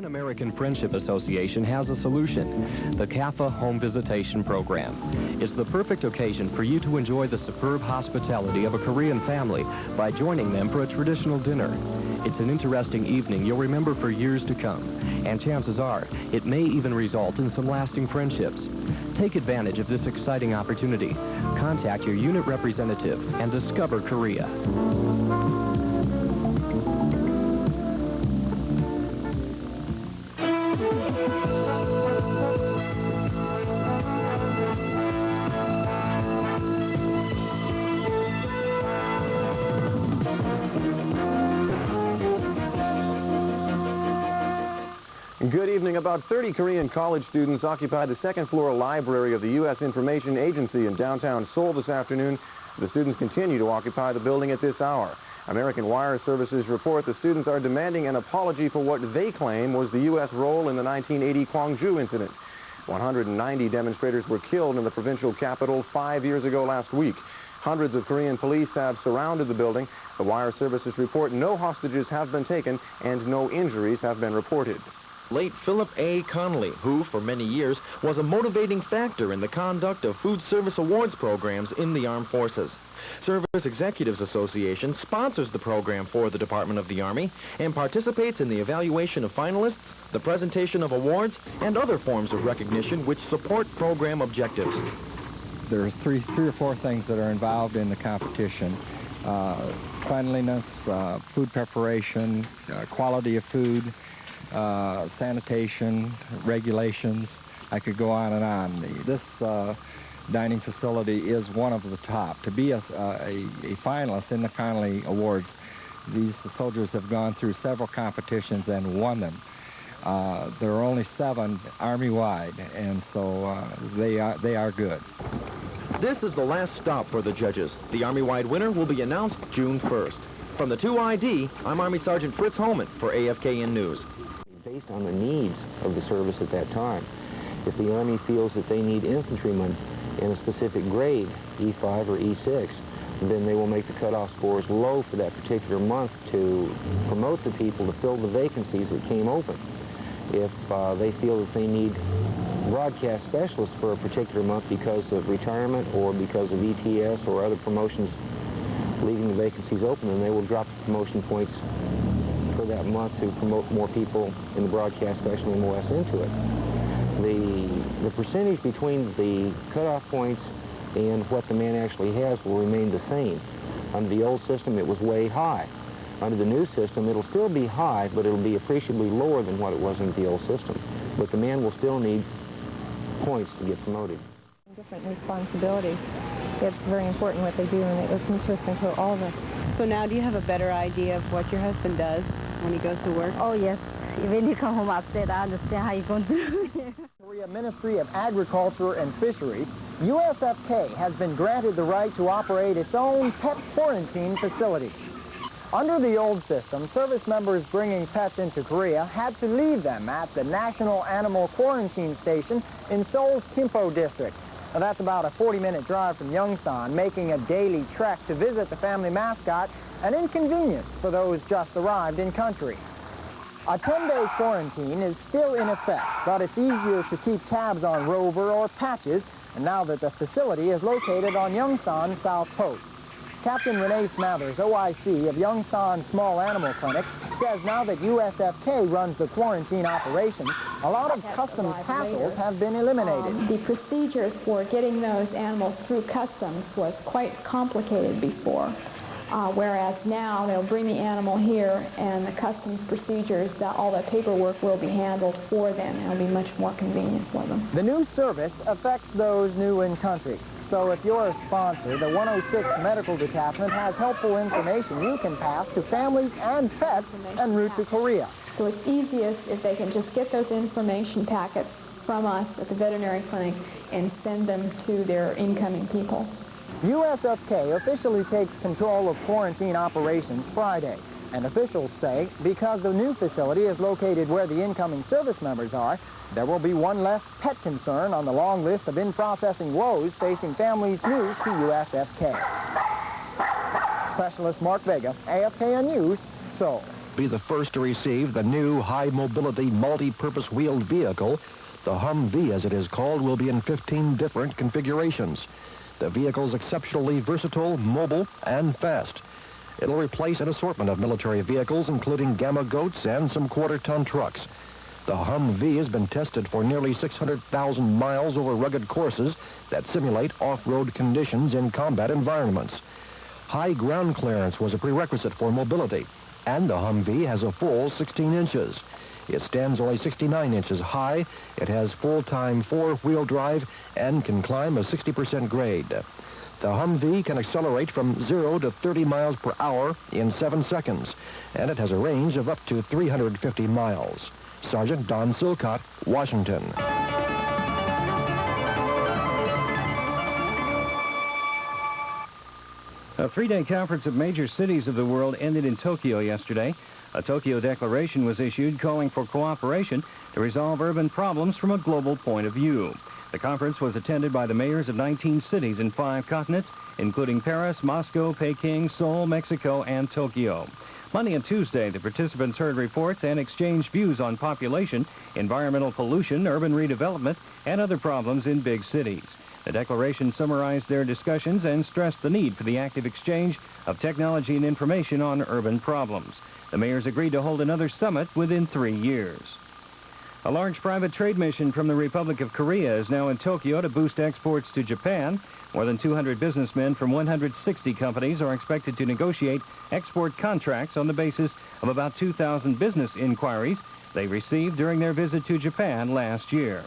Korean-American Friendship Association has a solution, the CAFA Home Visitation Program. It's the perfect occasion for you to enjoy the superb hospitality of a Korean family by joining them for a traditional dinner. It's an interesting evening you'll remember for years to come, and chances are it may even result in some lasting friendships. Take advantage of this exciting opportunity. Contact your unit representative and discover Korea. Good evening. About 30 Korean college students occupied the second-floor library of the U.S. Information Agency in downtown Seoul this afternoon. The students continue to occupy the building at this hour. American Wire Services report the students are demanding an apology for what they claim was the U.S. role in the 1980 Gwangju incident. 190 demonstrators were killed in the provincial capital 5 years ago last week. Hundreds of Korean police have surrounded the building. The Wire Services report no hostages have been taken and no injuries have been reported. Late Philip A. Connolly, who for many years was a motivating factor in the conduct of food service awards programs in the armed forces. Service Executives Association sponsors the program for the Department of the Army and participates in the evaluation of finalists, the presentation of awards, and other forms of recognition which support program objectives. There are three or four things that are involved in the competition. Cleanliness, food preparation, quality of food, sanitation, regulations. I could go on and on. This dining facility is one of the top. To be a finalist in the Connolly Awards, these soldiers have gone through several competitions and won them. There are only 7 Army-wide, and so they are good. This is the last stop for the judges. The Army-wide winner will be announced June 1st. From the 2ID, I'm Army Sergeant Fritz Holman for AFKN News. Based on the needs of the service at that time. If the Army feels that they need infantrymen in a specific grade, E5 or E6, then they will make the cutoff scores low for that particular month to promote the people to fill the vacancies that came open. If they feel that they need broadcast specialists for a particular month because of retirement or because of ETS or other promotions leaving the vacancies open, then they will drop the promotion points for that month to promote more people in the broadcast special MOS into it. The percentage between the cutoff points and what the man actually has will remain the same. Under the old system, it was way high. Under the new system, it'll still be high, but it'll be appreciably lower than what it was in the old system. But the man will still need points to get promoted. Different responsibilities. It's very important what they do, and it's interesting to all of us. So now, do you have a better idea of what your husband does when he goes to work? Oh, yes. When you come home upset, I understand how you're going to do it. Korea Ministry of Agriculture and Fisheries, USFK has been granted the right to operate its own pet quarantine facility. Under the old system, service members bringing pets into Korea had to leave them at the National Animal Quarantine Station in Seoul's Kimpo district. Now, that's about a 40-minute drive from Yongsan, making a daily trek to visit the family mascot an inconvenience for those just arrived in country. A 10-day quarantine is still in effect, but it's easier to keep tabs on Rover or Patches, and now that the facility is located on Yongsan South Post. Captain Renee Smathers, OIC of Yongsan Small Animal Clinic, says now that USFK runs the quarantine operations, a lot of customs hassles have been eliminated. The procedures for getting those animals through customs was quite complicated before, whereas now they'll bring the animal here and the customs procedures, all the paperwork will be handled for them, and it'll be much more convenient for them. The new service affects those new in country. So if you're a sponsor, the 106 Medical Detachment has helpful information you can pass to families and pets en route to Korea. So it's easiest if they can just get those information packets from us at the veterinary clinic and send them to their incoming people. USFK officially takes control of quarantine operations Friday. And officials say because the new facility is located where the incoming service members are, there will be one less pet concern on the long list of in-processing woes facing families new to USFK. Specialist Mark Vega, AFKN News, Seoul. be the first to receive the new high-mobility, multi-purpose wheeled vehicle. The Humvee, as it is called, will be in 15 different configurations. The vehicle is exceptionally versatile, mobile, and fast. It'll replace an assortment of military vehicles, including Gamma Goats and some quarter-ton trucks. The Humvee has been tested for nearly 600,000 miles over rugged courses that simulate off-road conditions in combat environments. High ground clearance was a prerequisite for mobility, and the Humvee has a full 16 inches. It stands only 69 inches high. It has full-time four-wheel drive and can climb a 60% grade. The Humvee can accelerate from 0 to 30 miles per hour in 7 seconds, and it has a range of up to 350 miles. Sergeant Don Silcott, Washington. A three-day conference of major cities of the world ended in Tokyo yesterday. A Tokyo declaration was issued calling for cooperation to resolve urban problems from a global point of view. The conference was attended by the mayors of 19 cities in 5 continents, including Paris, Moscow, Peking, Seoul, Mexico, and Tokyo. Monday and Tuesday, the participants heard reports and exchanged views on population, environmental pollution, urban redevelopment, and other problems in big cities. The declaration summarized their discussions and stressed the need for the active exchange of technology and information on urban problems. The mayors agreed to hold another summit within 3 years. A large private trade mission from the Republic of Korea is now in Tokyo to boost exports to Japan. More than 200 businessmen from 160 companies are expected to negotiate export contracts on the basis of about 2,000 business inquiries they received during their visit to Japan last year.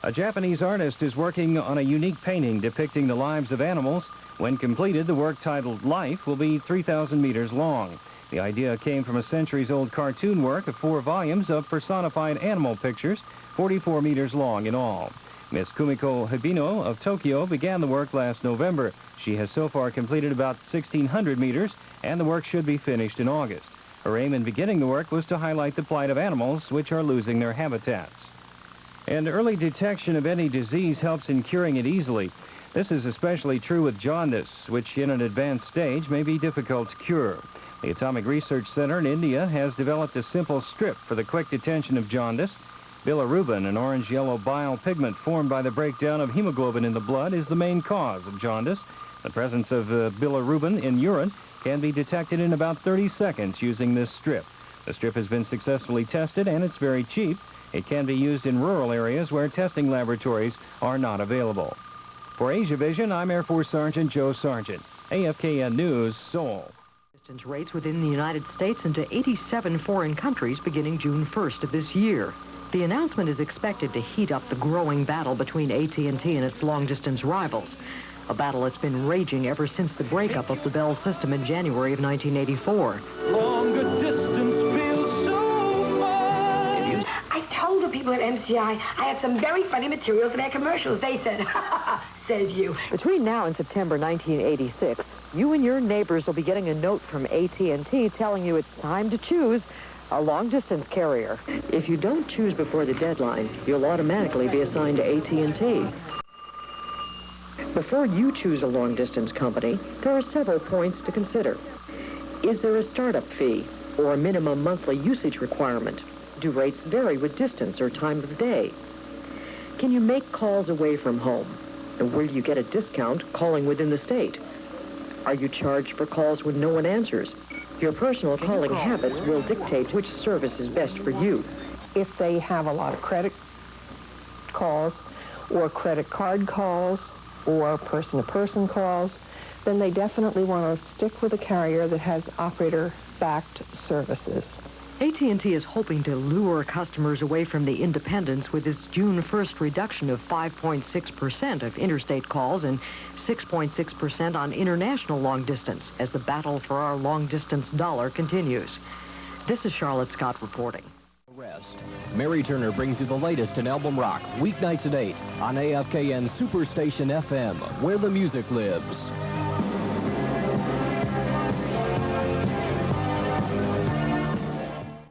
A Japanese artist is working on a unique painting depicting the lives of animals. When completed, the work, titled Life, will be 3,000 meters long. The idea came from a centuries-old cartoon work of 4 volumes of personified animal pictures, 44 meters long in all. Miss Kumiko Hibino of Tokyo began the work last November. She has so far completed about 1,600 meters, and the work should be finished in August. Her aim in beginning the work was to highlight the plight of animals which are losing their habitats. And early detection of any disease helps in curing it easily. This is especially true with jaundice, which in an advanced stage may be difficult to cure. The Atomic Research Center in India has developed a simple strip for the quick detection of jaundice. Bilirubin, an orange-yellow bile pigment formed by the breakdown of hemoglobin in the blood, is the main cause of jaundice. The presence of bilirubin in urine can be detected in about 30 seconds using this strip. The strip has been successfully tested, and it's very cheap. It can be used in rural areas where testing laboratories are not available. For Asia Vision, I'm Air Force Sergeant Joe Sargent. AFKN News, Seoul. Distance rates within the United States into 87 foreign countries beginning June 1st of this year. The announcement is expected to heat up the growing battle between AT&T and its long-distance rivals, a battle that's been raging ever since the breakup of the Bell system in January of 1984. Longer distance feels so fun. I told the people at MCI I had some very funny materials in their commercials. They said, ha ha ha, save you. Between now and September 1986, you and your neighbors will be getting a note from AT&T telling you it's time to choose a long-distance carrier. If you don't choose before the deadline, you'll automatically be assigned to AT&T. Before you choose a long-distance company, there are several points to consider. Is there a startup fee or a minimum monthly usage requirement? Do rates vary with distance or time of day? Can you make calls away from home? And will you get a discount calling within the state? Are you charged for calls when no one answers? Your personal calling habits will dictate which service is best for you. If they have a lot of credit calls or credit card calls or person-to-person calls, then they definitely want to stick with a carrier that has operator-backed services. AT&T is hoping to lure customers away from the independents with its June 1st reduction of 5.6% of interstate calls and 6.6% on international long distance as the battle for our long distance dollar continues. This is Charlotte Scott reporting. Mary Turner brings you the latest in album rock, weeknights at 8 on AFKN Superstation FM, where the music lives.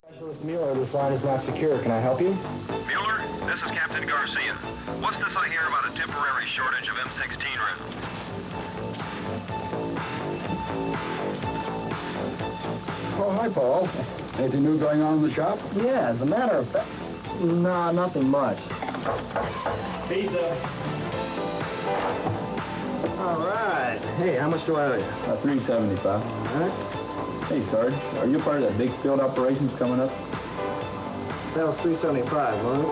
Specialist Mueller, this line is not secure. Can I help you? Mueller, this is Captain Garcia. What's this I hear about a temporary shortage of M16 rounds? Oh, hi, Paul. Anything new going on in the shop? Yeah, as a matter of fact, no, nothing much. Pizza. All right. Hey, how much do I owe you? $3.75. All right. Hey, Sarge, are you part of that big field operations coming up? That was $3.75, wasn't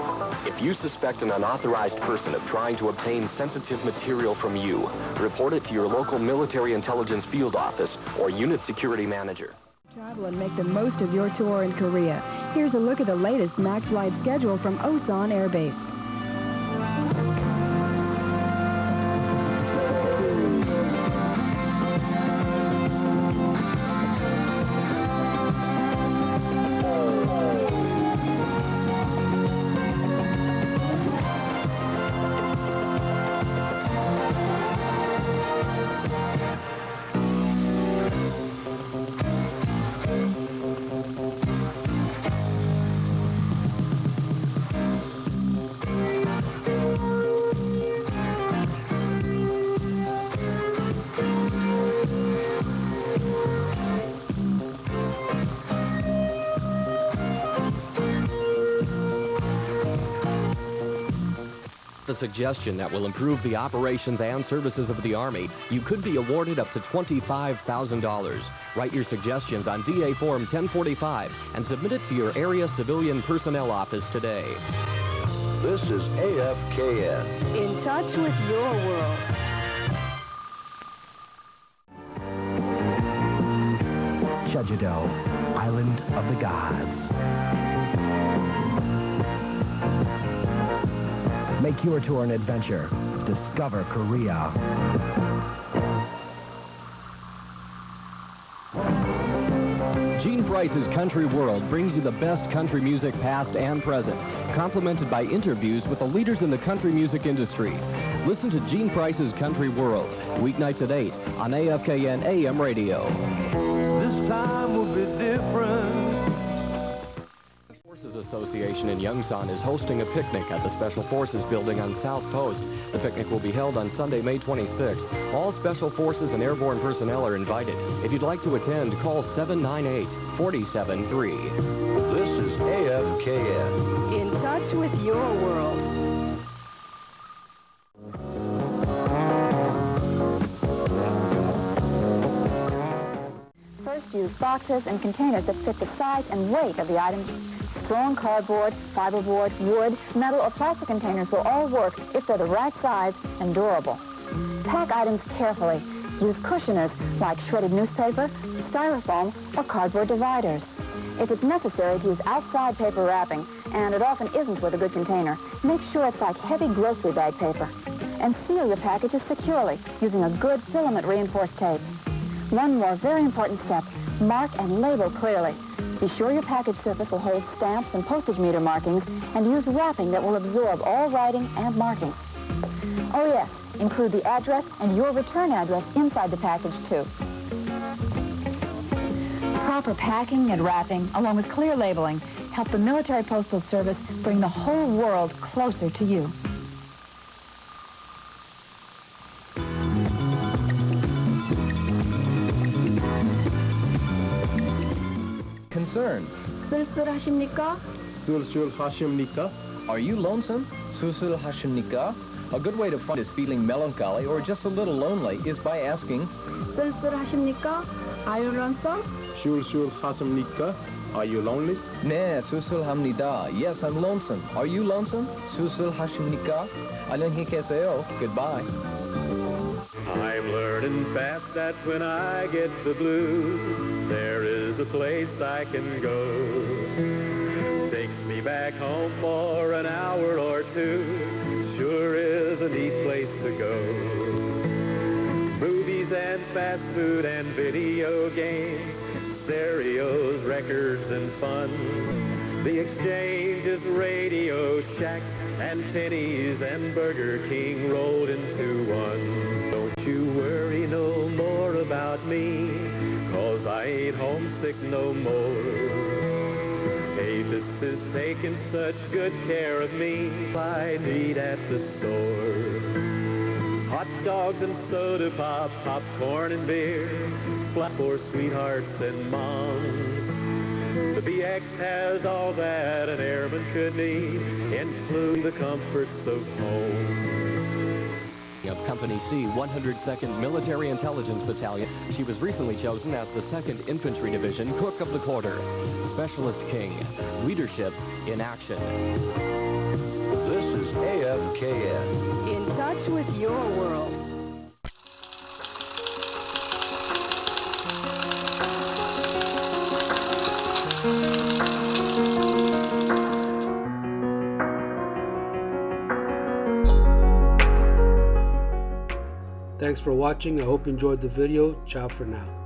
it? If you suspect an unauthorized person of trying to obtain sensitive material from you, report it to your local military intelligence field office or unit security manager. Travel and make the most of your tour in Korea. Here's a look at the latest MAX flight schedule from Osan Air Base. A suggestion that will improve the operations and services of the Army, you could be awarded up to $25,000. Write your suggestions on DA Form 1045 and submit it to your area civilian personnel office today. This is AFKN. In touch with your world. Jeju-do, Island of the Gods. Make your tour an adventure. Discover Korea. Gene Price's Country World brings you the best country music past and present, complemented by interviews with the leaders in the country music industry. Listen to Gene Price's Country World, weeknights at 8 on AFKN AM radio. This time will be different. Forces Association in Yongsan is hosting a picnic at the Special Forces building on South Post. The picnic will be held on Sunday, May 26th. All Special Forces and airborne personnel are invited. If you'd like to attend, call 798-47-3. This is AFKN. In touch with your world. First, use boxes and containers that fit the size and weight of the items. Strong cardboard, fiberboard, wood, metal, or plastic containers will all work if they're the right size and durable. Pack items carefully. Use cushioners like shredded newspaper, styrofoam, or cardboard dividers. If it's necessary to use outside paper wrapping, and it often isn't with a good container, make sure it's like heavy grocery bag paper. And seal your packages securely using a good filament-reinforced tape. One more very important step, mark and label clearly. Be sure your package surface will hold stamps and postage meter markings, and use wrapping that will absorb all writing and markings. Oh yes, include the address and your return address inside the package too. Proper packing and wrapping, along with clear labeling, help the Military Postal Service bring the whole world closer to you. Concern. 쓸쓸하십니까? 쓸쓸하십니까? Are you lonesome? 쓸쓸하십니까? A good way to find is feeling melancholy or just a little lonely is by asking 쓸쓸하십니까? Are you lonesome? 쓸쓸하십니까? Are you lonely? 네, 쓸쓸합니다. Yes, I'm lonesome. Are you lonesome? 쓸쓸하십니까? 안녕히 계세요. Goodbye. I'm learning fast that when I get the blues, there is a place I can go. Takes me back home for an hour or two. Sure is a neat place to go. Movies and fast food and video games, stereos, records, and fun. The Exchange is Radio Shack, and Penny's and Burger King rolled into one. Don't you worry no more about me, 'cause I ain't homesick no more. Avis is taking such good care of me, I need at the store. Hot dogs and soda pop, popcorn and beer, flat for sweethearts and moms. VX has all that an airman should need, including the comforts of home. Of Company C, 102nd Military Intelligence Battalion. She was recently chosen as the 2nd Infantry Division Cook of the Quarter. Specialist King, leadership in action. This is AFKN. In touch with your world. Thanks for watching. I hope you enjoyed the video. Ciao for now.